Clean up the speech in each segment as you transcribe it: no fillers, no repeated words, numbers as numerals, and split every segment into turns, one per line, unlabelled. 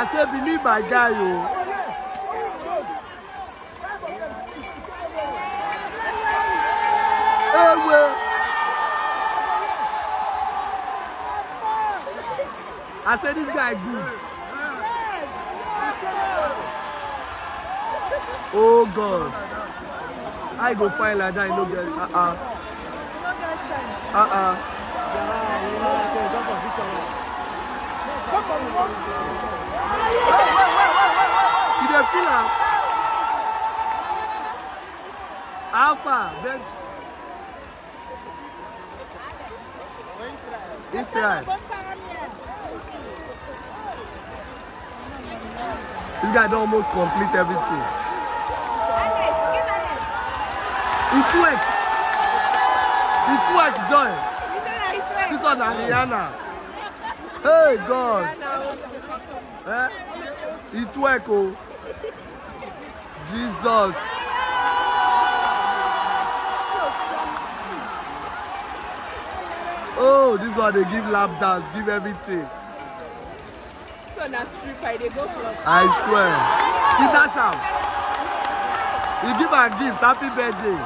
I say believe my guy, yo. Hey, well. I said this guy good. Oh God. I go find like that, you know, guys. You dey feel am? Alpha, then. He tried. This guy don't almost complete everything. He twerk. He twerk, Joy. This one is Rihanna. Hey, God. Eh? He twerk, oh. Jesus. Oh, this one they give lap dance, give everything.
So na stripper, they go club.
I swear. He dash am. He give a gift, happy birthday.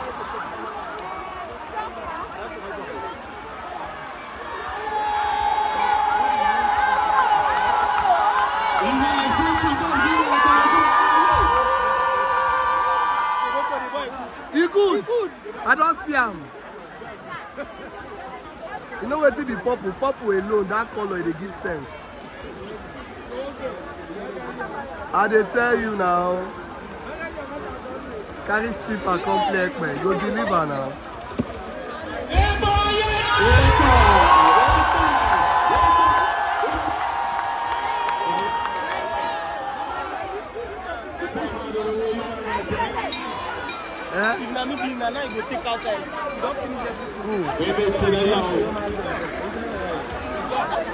He good. I don't see him. You know what it be purple? Purple alone, that color, they give sense. I dey tell you now. Carry stripper complex, man. Go deliver now. If na me be na you go take outside. You don't finish everything.